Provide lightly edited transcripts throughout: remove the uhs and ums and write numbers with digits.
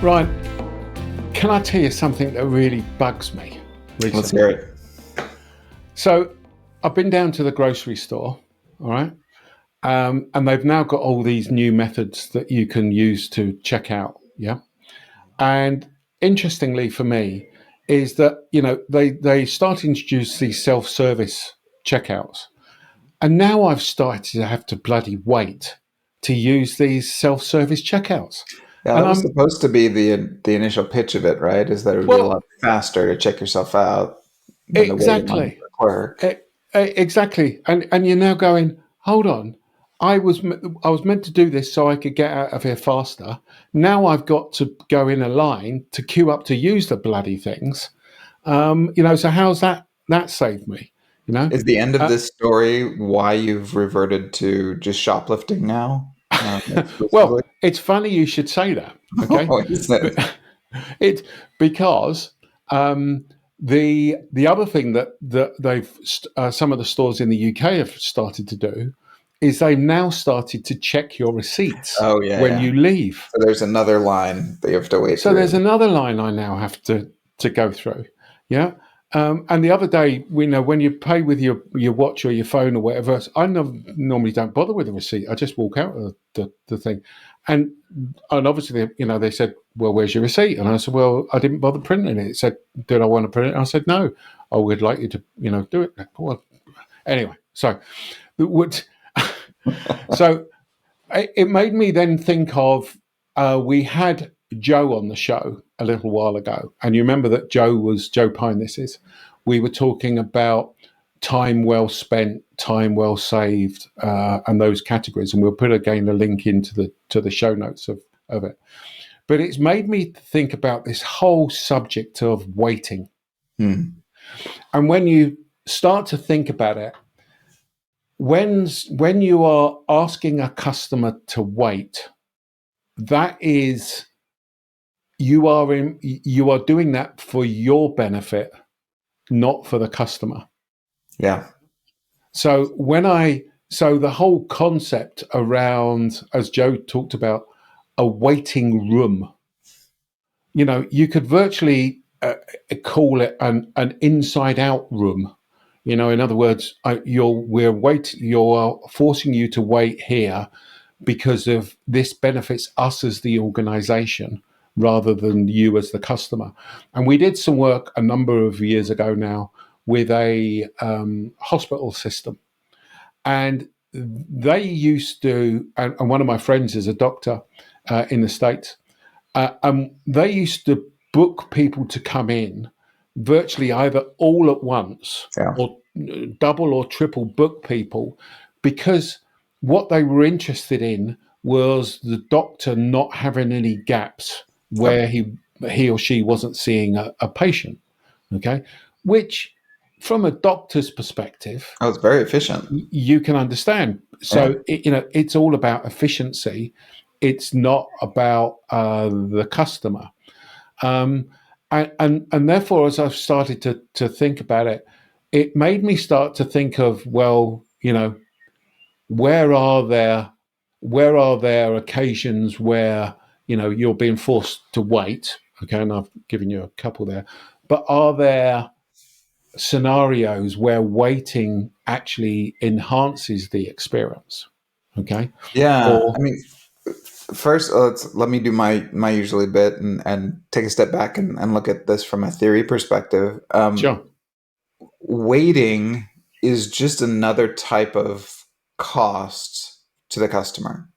Right. Can I tell you something that really bugs me recently? Let's hear it. So I've been down to the grocery store, all right? And they've now got all these new methods that you can use to check out, yeah? And interestingly for me is that, they start to introduce these self-service checkouts. And now I've started to have to bloody wait to use these self-service checkouts. Yeah, And that was I'm, supposed to be the initial pitch of it, right? Is that it would be a well, lot faster to check yourself out than the waiting line exactly. for clerk. Exactly, and you're now going. Hold on, I was meant to do this so I could get out of here faster. Now I've got to go in a line to queue up to use the bloody things. So how's that saved me? You know, Is the end of uh, this story why you've reverted to just shoplifting now, well, exclusively? it's funny you should say that. Okay, Oh, is it? but it because the other thing that they've some of the stores in the UK have started to do is they've now started to check your receipts Oh, yeah, when yeah. you leave. So there's another line that you have to wait So there's through. another line I now have to go through. Yeah. And the other day, we know when you pay with your watch or your phone or whatever, I normally don't bother with the receipt. I just walk out of the thing, and obviously they said, "Well, where's your receipt?" And I said, "Well, I didn't bother printing it." It said, "Did I want to print it?" I said, "No, I would like you to do it." Well, anyway, so what? So it made me then think of we had Joe on the show a little while ago, and you remember that Joe Pine. This is we were talking about time well spent, time well saved, and those categories, and we'll put again a link into the show notes of it. But it's made me think about this whole subject of waiting, Hmm. and when you start to think about it, when you are asking a customer to wait, that is you are doing that for your benefit, not for the customer. Yeah. So so the whole concept around, as Joe talked about, a waiting room, you could virtually call it an inside out room. In other words, you're forcing you to wait here because of this benefits us as the organization rather than you as the customer. And we did some work a number of years ago now with a hospital system. And they used to, and one of my friends is a doctor in the States, and they used to book people to come in virtually either all at once Yeah. or double or triple book people because what they were interested in was the doctor not having any gaps Yep. where he or she wasn't seeing a patient. Okay, which from a doctor's perspective, Oh, it's very efficient. you can understand. Yeah. So it's all about efficiency. It's not about the customer, and therefore, as I've started to think about it, it made me start to think of, well, where are there occasions where you're being forced to wait? Okay, and I've given you a couple there, but are there scenarios where waiting actually enhances the experience? Okay, Yeah. I or mean, first, let me do my usually bit and take a step back and look at this from a theory perspective. sure, Waiting is just another type of cost to the customer,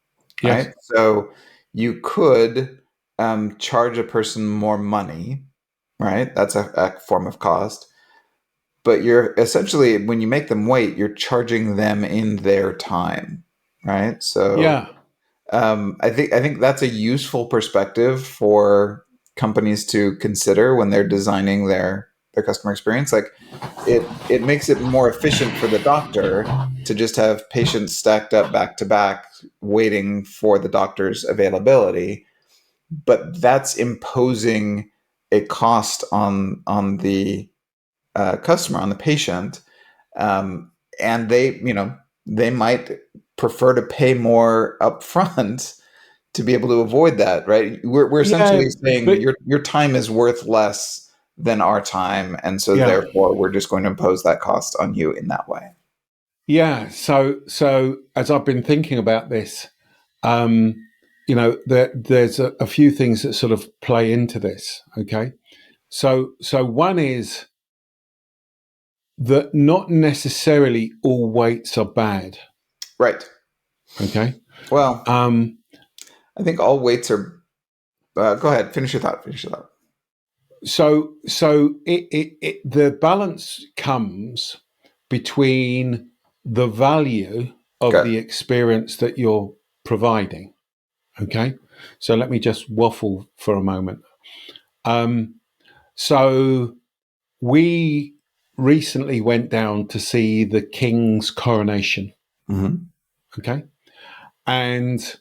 yes, right? So you could charge a person more money, right? That's a form of cost. But you're essentially, when you make them wait, you're charging them in their time, right? So yeah, I think that's a useful perspective for companies to consider when they're designing their customer experience. Like it makes it more efficient for the doctor to just have patients stacked up back to back waiting for the doctor's availability, but that's imposing a cost on the customer, on the patient, and they might prefer to pay more upfront to be able to avoid that, right? We're Yeah, essentially saying but your time is worth less than our time, and so yeah, therefore we're just going to impose that cost on you in that way. yeah. So as I've been thinking about this, there's a few things that sort of play into this. Okay, so one is that not necessarily all weights are bad. Right. Okay. Well, Um, I think all weights are. Go ahead. Finish your thought. Finish your thought. so the balance comes between the value of Good. the experience that you're providing. Okay. So let me just waffle for a moment. So we recently went down to see the King's coronation. Mm-hmm. Okay. And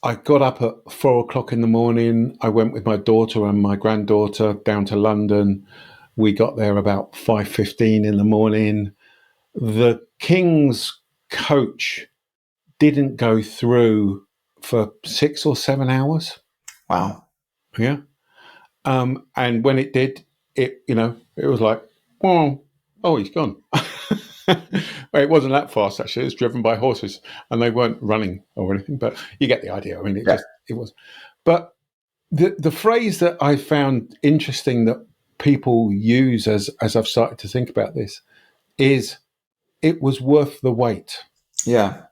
I got up at 4 o'clock in the morning. I went with my daughter and my granddaughter down to London. We got there about 5:15 in the morning. The King's coach didn't go through for 6 or 7 hours. Wow. Yeah. And when it did, it was like, oh, he's gone. Well, it wasn't that fast actually. It was driven by horses, and they weren't running or anything. But you get the idea. I mean, Yeah. it was. But the phrase that I found interesting that people use as I've started to think about this is it was worth the wait, Yeah.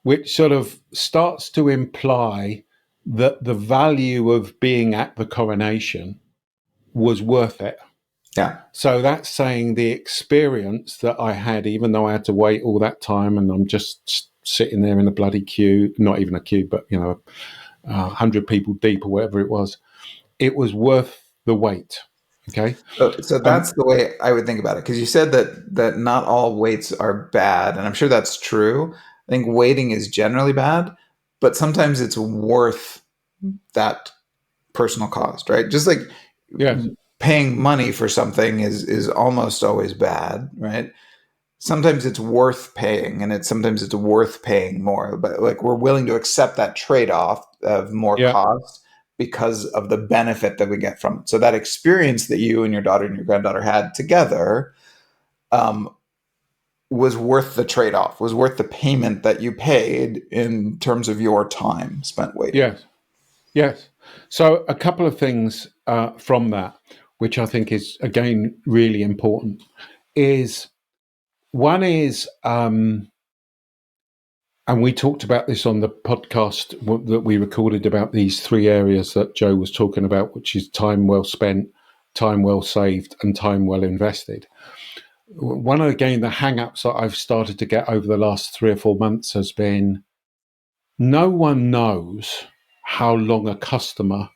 which sort of starts to imply that the value of being at the coronation was worth it. Yeah. So that's saying the experience that I had, even though I had to wait all that time and I'm just sitting there in a bloody queue, not even a queue, but, 100 people deep or whatever it was worth the wait. Okay. So that's the way I would think about it. Because you said that not all weights are bad, and I'm sure that's true. I think waiting is generally bad, but sometimes it's worth that personal cost, right? Just like Yes. paying money for something is almost always bad, right? Sometimes it's worth paying, and sometimes it's worth paying more, but like we're willing to accept that trade-off of more Yeah. cost because of the benefit that we get from it. So that experience that you and your daughter and your granddaughter had together um, was worth the trade-off, was worth the payment that you paid in terms of your time spent waiting. Yes. Yes. So a couple of things from that, which I think is again really important, is one is, and we talked about this on the podcast that we recorded about these three areas that Joe was talking about, which is time well spent, time well saved, and time well invested. One of again the hang-ups that I've started to get over the last 3 or 4 months has been no one knows how long a customer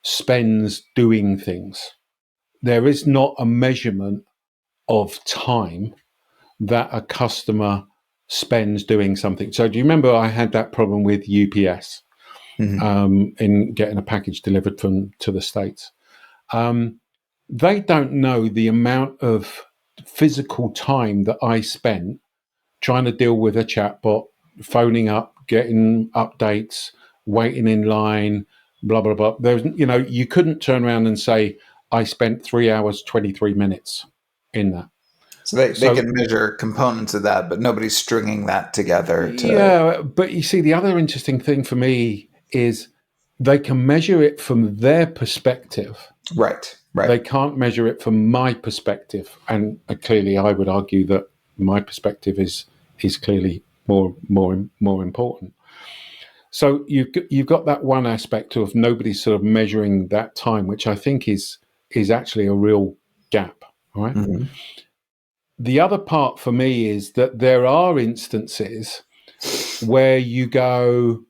spends doing things. There is not a measurement of time that a customer spends doing something. So, do you remember I had that problem with UPS Mm-hmm. in getting a package delivered to the States? They don't know the amount of physical time that I spent trying to deal with a chatbot, phoning up, getting updates, waiting in line, blah blah blah. There's, you couldn't turn around and say I spent 3 hours 23 minutes in that. So they So can measure components of that, but nobody's stringing that together to. yeah, but you see, the other interesting thing for me is they can measure it from their perspective. Right, right. They can't measure it from my perspective, and clearly, I would argue that my perspective is clearly more important. So you've got that one aspect of nobody sort of measuring that time, which I think is actually a real gap. Right. Mm-hmm. The other part for me is that there are instances where you go,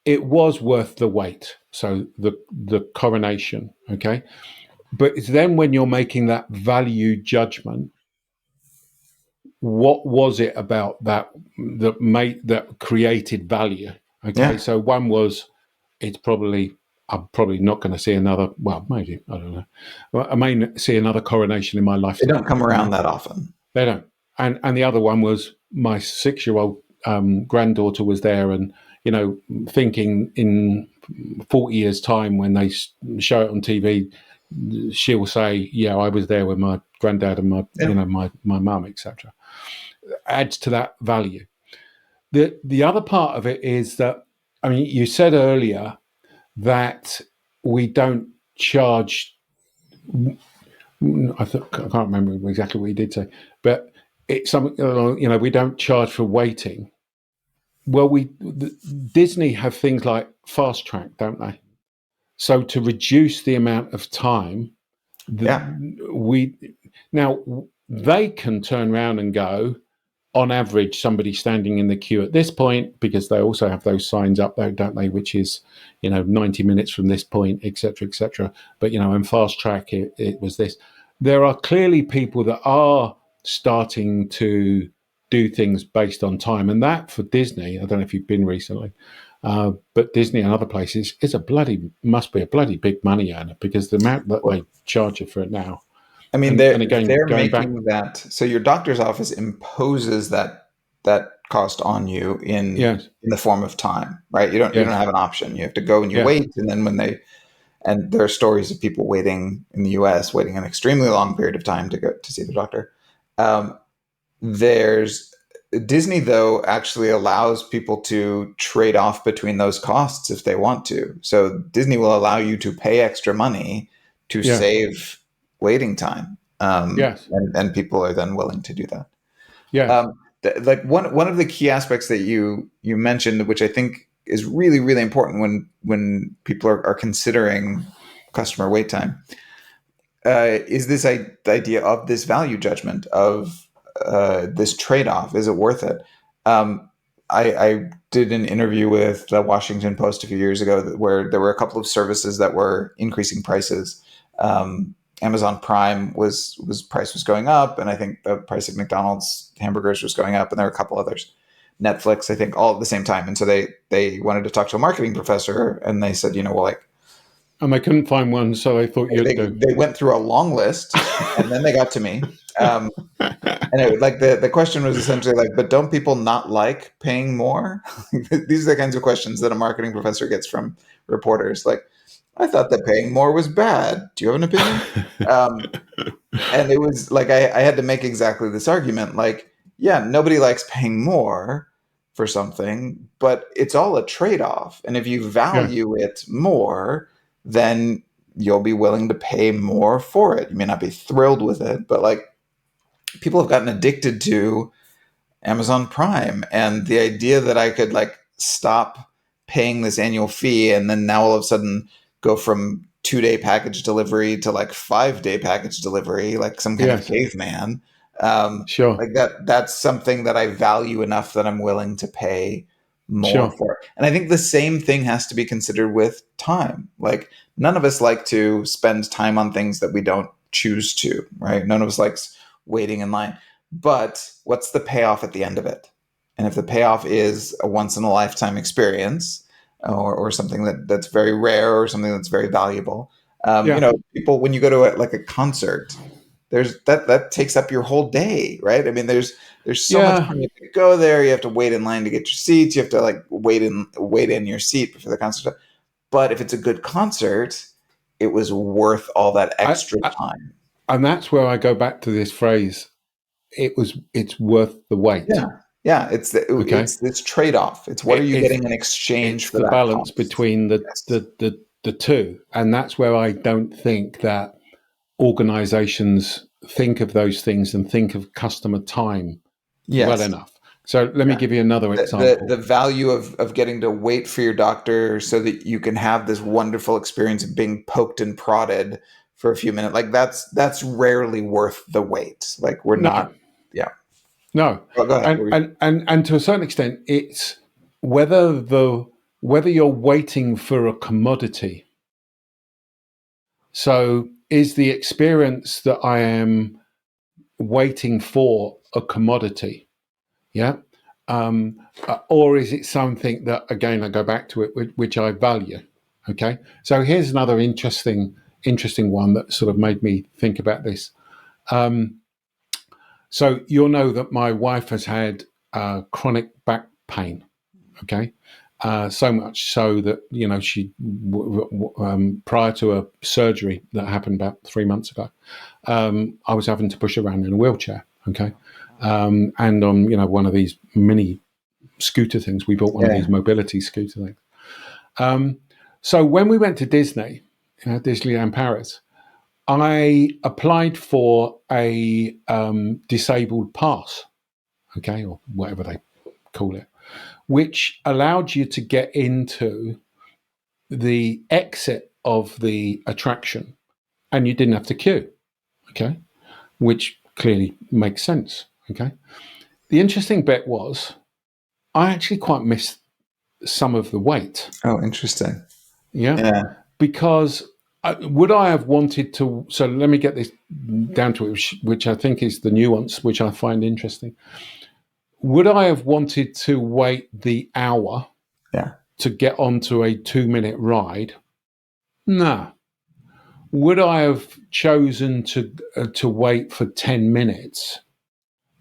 it was worth the wait. So the coronation, okay. But it's then when you're making that value judgment, what was it about that created value? Okay, Yeah, so one was I'm probably not going to see another. Well, maybe I don't know. Well, I may see another coronation in my they lifetime. don't come around that often. They don't. And the other one was my 6-year-old granddaughter was there, and thinking in 40 years' time when they show it on TV, she'll say, "Yeah, I was there with my granddad and my mum, etc." Adds to that value. The other part of it is that, I mean, you said earlier that we don't charge. I can't remember exactly what you did say, but it's something, we don't charge for waiting. Well, Disney have things like fast track, don't they? So to reduce the amount of time, they can turn around and go, on average, somebody standing in the queue at this point, because they also have those signs up there, don't they, which is 90 minutes from this point, etc. But in fast track it was this. There are clearly people that are starting to do things based on time, and that for Disney, I don't know if you've been recently, but Disney and other places must be a bloody big money earner, because the amount that they charge you for it now. I mean, and again, they're going making back, that. So your doctor's office imposes that cost on you in yes, the form of time, right? You don't have an option. You have to go and you wait, and then and there are stories of people waiting in the U.S. waiting an extremely long period of time to go to see the doctor. There's Disney, though, actually allows people to trade off between those costs if they want to. So Disney will allow you to pay extra money to save waiting time. And people are then willing to do that. Yes. Like one of the key aspects that you mentioned, which I think is really, really important when people are considering customer wait time, is this idea of this value judgment of this trade-off. Is it worth it? I did an interview with the Washington Post a few years ago where there were a couple of services that were increasing prices. Amazon Prime price was going up, and I think the price of McDonald's hamburgers was going up, and there were a couple others. Netflix, I think, all at the same time. And so they wanted to talk to a marketing professor, and they said, and they couldn't find one, so they thought they went through a long list, and then they got to me. And the question was essentially like, but don't people not like paying more? These are the kinds of questions that a marketing professor gets from reporters. Like, I thought that paying more was bad. Do you have an opinion? And it was like, I had to make exactly this argument. Like, yeah, nobody likes paying more for something, but it's all a trade-off. And if you value it more, then you'll be willing to pay more for it. You may not be thrilled with it, but like, people have gotten addicted to Amazon Prime, and the idea that I could like stop paying this annual fee and then now all of a sudden go from 2-day package delivery to like 5-day package delivery, like some kind of caveman. Sure. Like that's something that I value enough that I'm willing to pay more for. And I think the same thing has to be considered with time. Like, none of us like to spend time on things that we don't choose to, right? None of us likes waiting in line. But what's the payoff at the end of it? And if the payoff is a once in a lifetime experience, or something that's very rare, or something that's very valuable, people, when you go to a concert, there's that takes up your whole day, right? I mean, there's so much time. You have to go there. You have to wait in line to get your seats. You have to like wait in your seat before the concert. But if it's a good concert, it was worth all that extra time. And that's where I go back to this phrase. It's worth the wait. Yeah. It's this trade-off. It's what are you getting in exchange for the that balance cost? between the two. And that's where I don't think that organizations think of those things and think of customer time well enough. So let me give you another example. The value of getting to wait for your doctor so that you can have this wonderful experience of being poked and prodded for a few minutes. Like that's rarely worth the wait. Like we're not. Yeah. No. Oh, go ahead. And to a certain extent, it's whether you're waiting for a commodity. So is the experience that I am waiting for a commodity? Yeah. Or is it something that, again, I go back to it, which I value? Okay. So here's another interesting one that sort of made me think about this. So you'll know that my wife has had chronic back pain. Okay. So much so that, she, prior to a surgery that happened about 3 months ago, I was having to push her around in a wheelchair. Okay. And on, one of these mini scooter things. We bought one of these mobility scooter things. So when we went to Disney, Disneyland Paris, I applied for a disabled pass, okay, or whatever they call it, which allowed you to get into the exit of the attraction and you didn't have to queue, okay, which clearly makes sense, okay. The interesting bit was I actually quite missed some of the wait. Oh, interesting. Yeah. Because would I have wanted to? So let me get this down to it, which I think is the nuance, which I find interesting. Would I have wanted to wait the hour to get onto a 2-minute ride? No. Would I have chosen to wait for 10 minutes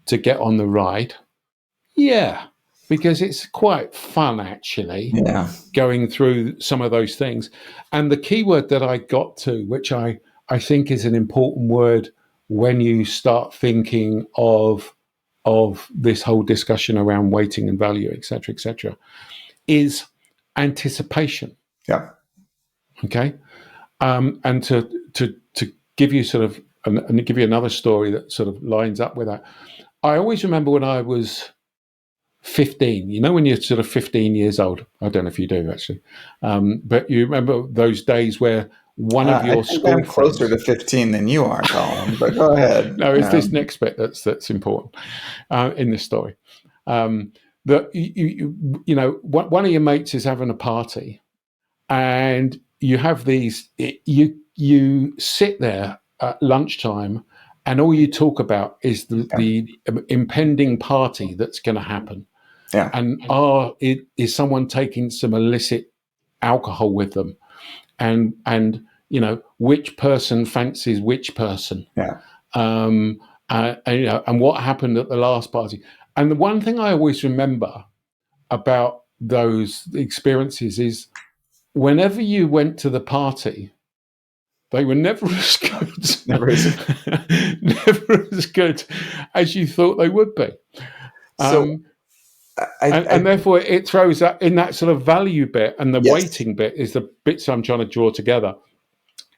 to get on the ride? Yeah, because it's quite fun, actually, going through some of those things. And the key word that I got to, which I think is an important word when you start thinking of this whole discussion around waiting and value, et cetera, is anticipation. Yeah. Okay. And to give you sort of, and give you another story that sort of lines up with that. I always remember when I was 15, when you're sort of 15 years old, I don't know if you do actually, but you remember those days where one of your school I'm closer friends, to 15 than you are, Colin, but go ahead. No, it's this next bit that's important in this story. That one of your mates is having a party, and you have these. You sit there at lunchtime, and all you talk about is the impending party that's going to happen. Yeah. And is someone taking some illicit alcohol with them? And which person fancies which person? Yeah. And what happened at the last party? And the one thing I always remember about those experiences is whenever you went to the party, they were never as good, never as good as you thought they would be. So, and therefore, it throws that in that sort of value bit, and the waiting bit is the bits I'm trying to draw together.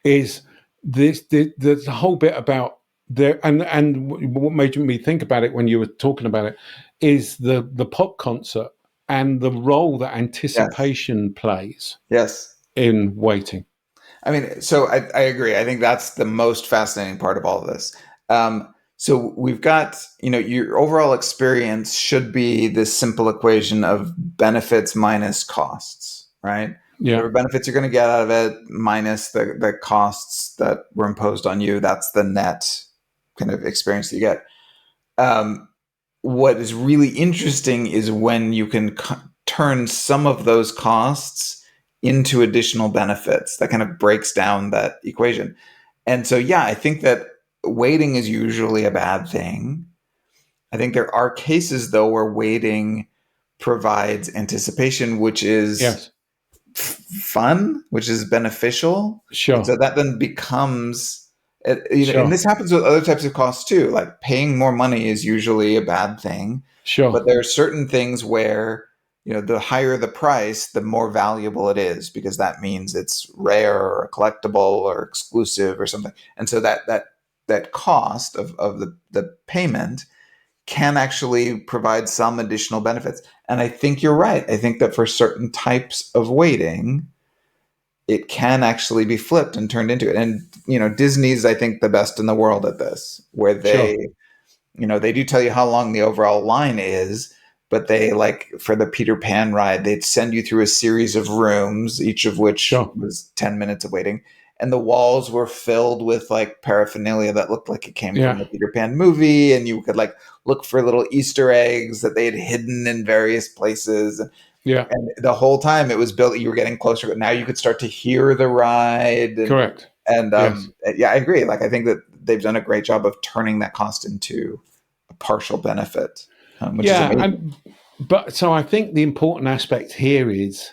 Is the whole bit about there, and what made me think about it when you were talking about it is the pop concert and the role that anticipation plays. Yes. In waiting. I mean, so I agree. I think that's the most fascinating part of all of this. So we've got, your overall experience should be this simple equation of benefits minus costs, right? Yeah. Whatever benefits you're going to get out of it minus the costs that were imposed on you. That's the net kind of experience that you get. What is really interesting is when you can turn some of those costs into additional benefits. That kind of breaks down that equation. And so, I think that waiting is usually a bad thing. I think there are cases, though, where waiting provides anticipation, which is fun, which is beneficial. Sure. And so that then becomes, and this happens with other types of costs too. Like paying more money is usually a bad thing. Sure. But there are certain things where, the higher the price, the more valuable it is, because that means it's rare or collectible or exclusive or something. And so that cost of the payment can actually provide some additional benefits. And I think you're right. I think that for certain types of waiting, it can actually be flipped and turned into it. And, Disney's, I think, the best in the world at this, where they, they do tell you how long the overall line is, but they, like for the Peter Pan ride, they'd send you through a series of rooms, each of which was 10 minutes of waiting. And the walls were filled with like paraphernalia that looked like it came from the Peter Pan movie. And you could like look for little Easter eggs that they had hidden in various places. And the whole time it was built, you were getting closer. Now you could start to hear the ride. And, correct. And I agree. Like, I think that they've done a great job of turning that cost into a partial benefit. Which is amazing. but so I think the important aspect here is,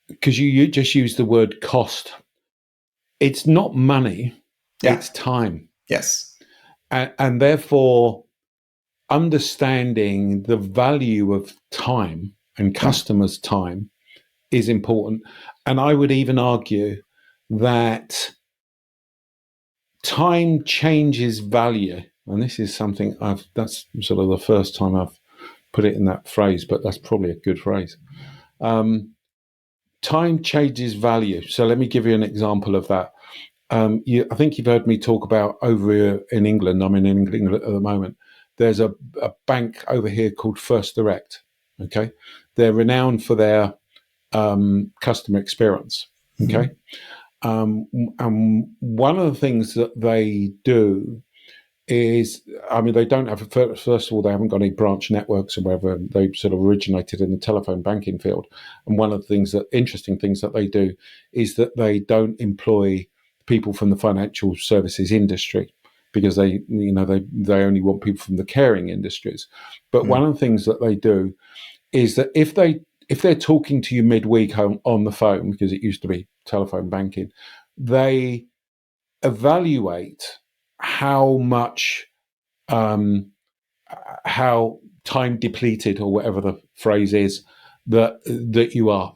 because you just used the word cost, it's not money, Yeah. it's time. Yes. And therefore, understanding the value of time and Yeah. customers' time is important. And I would even argue that time changes value. And this is something that's sort of the first time I've put it in that phrase, but that's probably a good phrase. Time changes value. So let me give you an example of that. I think you've heard me talk about over here in England. I'm in England at the moment. There's a bank over here called First Direct. Okay, they're renowned for their customer experience. Okay, and one of the things that they do is, I mean, they don't have, first of all, they haven't got any branch networks or whatever. They sort of originated in the telephone banking field. And one of the things interesting things that they do is that they don't employ people from the financial services industry, because they only want people from the caring industries. But one of the things that they do is that if they're talking to you midweek on the phone, because it used to be telephone banking, they evaluate how much how time depleted, or whatever the phrase is, that you are.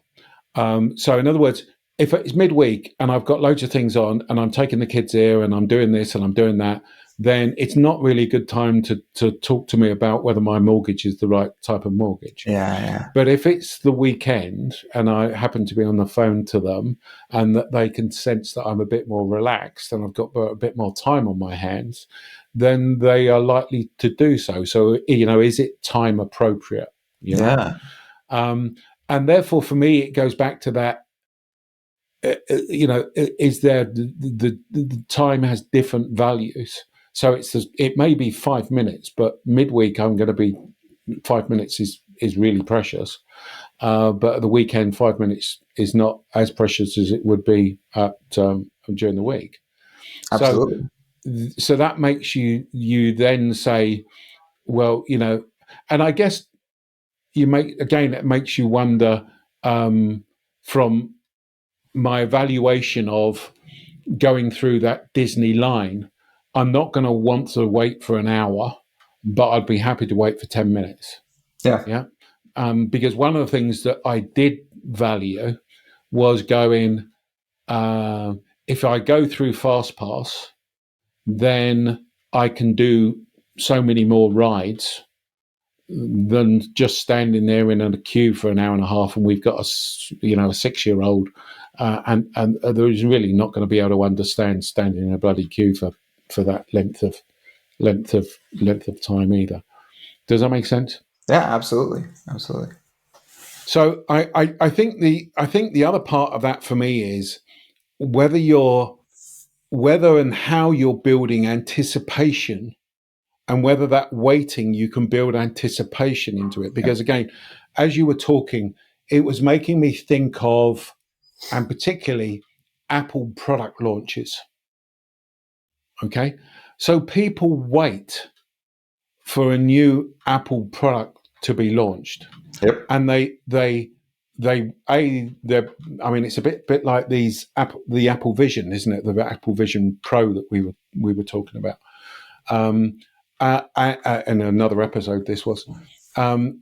So in other words, if it's midweek and I've got loads of things on and I'm taking the kids here and I'm doing this and I'm doing that, then it's not really a good time to talk to me about whether my mortgage is the right type of mortgage. Yeah. But if it's the weekend and I happen to be on the phone to them, and that they can sense that I'm a bit more relaxed and I've got a bit more time on my hands, then they are likely to do so. So, is it time appropriate? Yeah. And therefore, for me, it goes back to that. Is there the time has different values? So it may be 5 minutes, but midweek I'm going to be 5 minutes is really precious. But at the weekend, 5 minutes is not as precious as it would be during the week. Absolutely. So that makes you then say, well, and I guess it makes you wonder, from my evaluation of going through that Disney line, I'm not going to want to wait for an hour, but I'd be happy to wait for 10 minutes. Yeah. Yeah. Because one of the things that I did value was going, if I go through FastPass, then I can do so many more rides than just standing there in a queue for an hour and a half. And we've got a 6-year-old, and there's really not going to be able to understand standing in a bloody queue for that length of time either. Does that make sense? Yeah, absolutely. So I think the other part of that for me is whether and how you're building anticipation, and whether that waiting, you can build anticipation into it. Because again, as you were talking, it was making me think of, and particularly, Apple product launches. Okay, so people wait for a new Apple product to be launched. Yep. And they're I mean, it's a bit like the Apple Vision, isn't it? The Apple Vision Pro that we were talking about. In another episode, this was. And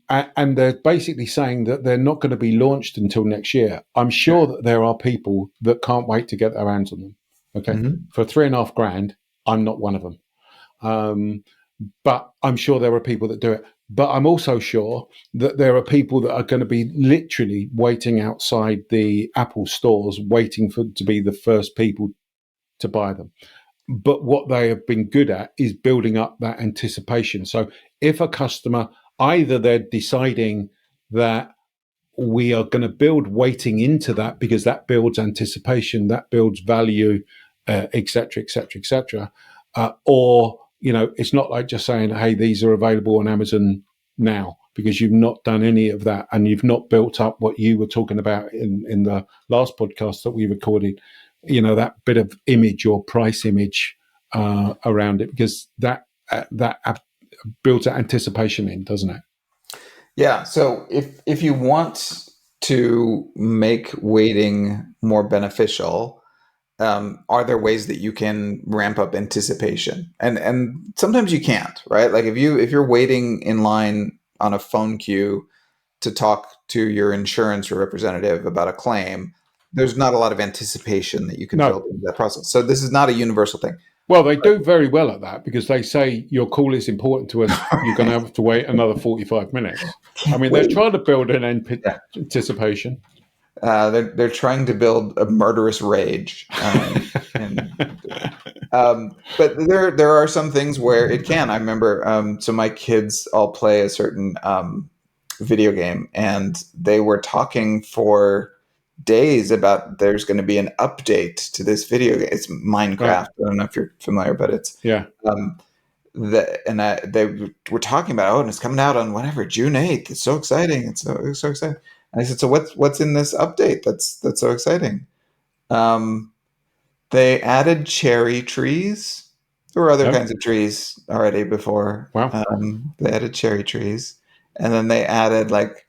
they're basically saying that they're not going to be launched until next year. I'm sure that there are people that can't wait to get their hands on them. Okay, for $3,500, I'm not one of them. But I'm sure there are people that do it. But I'm also sure that there are people that are going to be literally waiting outside the Apple stores, waiting to be the first people to buy them. But what they have been good at is building up that anticipation. So if a customer, either they're deciding that we are going to build waiting into that because that builds anticipation, that builds value, et cetera, et cetera, et cetera. Or, it's not like just saying, hey, these are available on Amazon now, because you've not done any of that, and you've not built up what you were talking about in the last podcast that we recorded, that bit of image or price image around it, because that builds that anticipation in, doesn't it? Yeah. So if you want to make waiting more beneficial, are there ways that you can ramp up anticipation? And sometimes you can't, right? Like if you're waiting in line on a phone queue to talk to your insurance representative about a claim, there's not a lot of anticipation that you can No. build into that process. So this is not a universal thing. Well, they do very well at that because they say your call is important to us. You're going to have to wait another 45 minutes. I Can't mean, they're wait. trying to build an Yeah. anticipation. They're trying to build a murderous rage, and but there are some things where it can. I remember, so my kids all play a certain video game, and they were talking for days about there's going to be an update to this video game. It's Right. Minecraft. I don't know if you're familiar, but it's Yeah. um, they were talking about, oh, and it's coming out on whatever June 8th. It's so exciting. It's so exciting. And I said, so what's in this update that's so exciting? Um, they added cherry trees. There were other Oh, kinds of trees already before. wow. They added cherry trees, and then they added like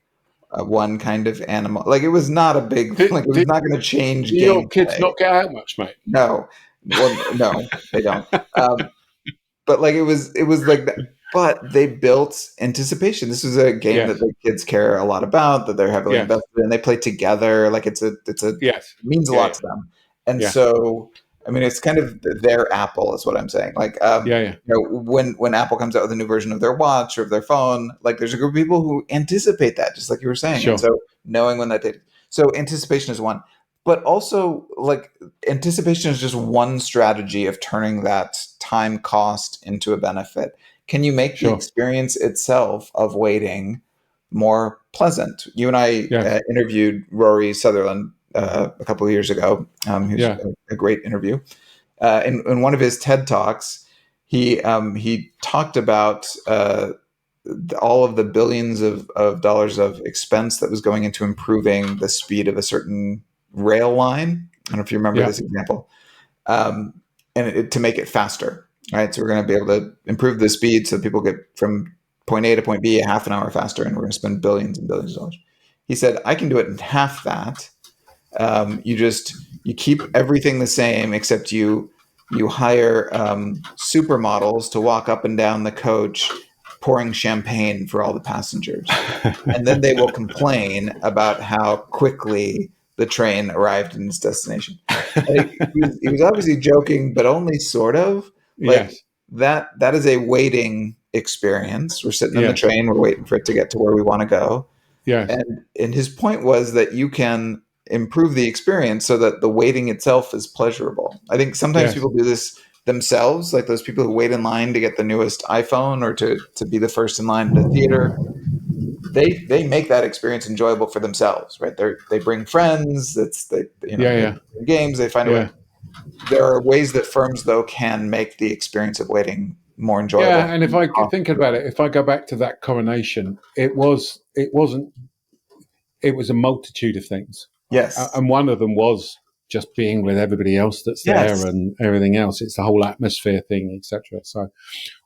one kind of animal. Like it was not a big Did, like it was did, not going to change do your kids gameplay. not get out much, mate? No, well, no, they don't. But like it was like that. But they built anticipation. This is a game that Yes. the kids care a lot about, that they're heavily Yes. invested in. They play together. Like it Yes. means a Yeah. lot Yeah. to them. And Yeah. so, I mean, it's kind of their Apple, is what I'm saying. Like, Yeah. Yeah. when Apple comes out with a new version of their watch or of their phone, like there's a group of people who anticipate that, just like you were saying. And Sure. so knowing when that date, so anticipation is one, but also like anticipation is just one strategy of turning that time cost into a benefit. Can you make the Sure. experience itself of waiting more pleasant? You and I Yes. interviewed Rory Sutherland a couple of years ago. He was Yeah. a great interview. In one of his TED talks, he talked about all of the billions of dollars of expense that was going into improving the speed of a certain rail line. I don't know if you remember Yeah. this example, um, and to make it faster, right? So we're going to be able to improve the speed so people get from point A to point B a half an hour faster, and we're going to spend billions and billions of dollars. He said, "I can do it in half that. You keep everything the same, except you hire supermodels to walk up and down the coach, pouring champagne for all the passengers, and then they will complain about how quickly the train arrived in its destination." He was obviously joking, but only sort of. Like Yes. that is a waiting experience. We're sitting in the Yes. train, we're waiting for it to get to where we want to go. Yes. And his point was that you can improve the experience so that the waiting itself is pleasurable. I think sometimes Yes. people do this themselves, like those people who wait in line to get the newest iPhone or to be the first in line to the theater. They make that experience enjoyable for themselves, right? They bring friends. Yeah. They Yeah. play games. They find a way. Yeah. There are ways that firms though can make the experience of waiting more enjoyable. Yeah. And if I think about it, if I go back to that coronation, it was a multitude of things. Yes. And one of them was just being with everybody else that's there Yes. and everything else. It's the whole atmosphere thing, etc. So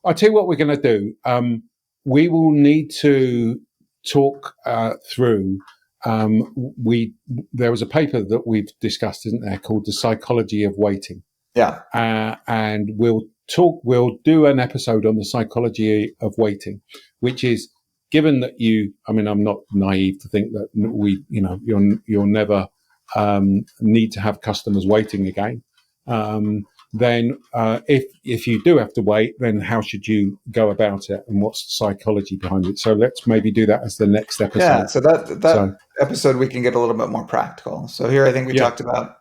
I'll tell you what we're going to do. We will need to talk through. There was a paper that we've discussed, isn't there, called "The Psychology of Waiting," Yeah. and we'll talk. We'll do an episode on the psychology of waiting, which is given that I mean, I'm not naive to think that you'll never need to have customers waiting again. Then if you do have to wait, then how should you go about it, and what's the psychology behind it? So let's maybe do that as the next Yeah, episode. so that So episode we can get a little bit more practical. So here I think we yeah, talked about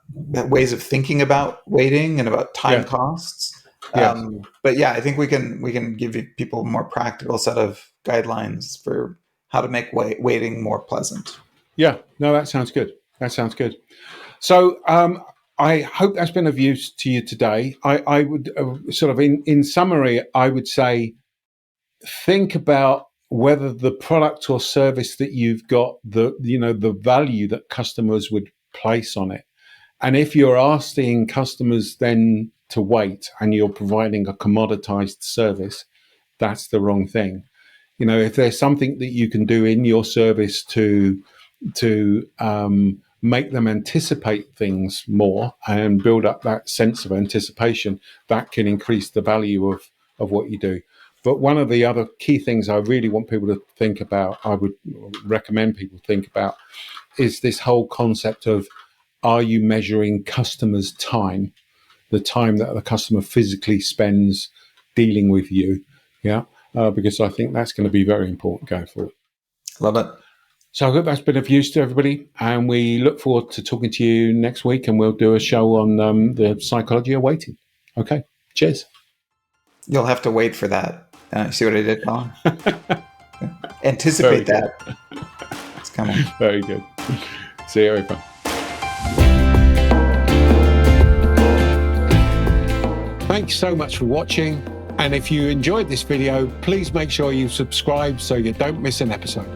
ways of thinking about waiting and about time yeah, costs. yes, But yeah, I think we can give people a more practical set of guidelines for how to make waiting more pleasant. yeah. No, that sounds good. That sounds good. So I hope that's been of use to you today. I would sort of in summary, I would say think about whether the product or service that you've got, the value that customers would place on it. And if you're asking customers then to wait and you're providing a commoditized service, that's the wrong thing. If there's something that you can do in your service to make them anticipate things more and build up that sense of anticipation, that can increase the value of what you do. But one of the other key things I really want people to think about, I would recommend people think about, is this whole concept of, are you measuring customers' time, the time that the customer physically spends dealing with you? Yeah, because I think that's going to be very important going forward. Love it. So I hope that's been of use to everybody, and we look forward to talking to you next week, and we'll do a show on the psychology of waiting. Okay, cheers. You'll have to wait for that. See what I did, Colin? Anticipate that. It's coming. Very good. See you, everyone. Thanks so much for watching. And if you enjoyed this video, please make sure you subscribe so you don't miss an episode.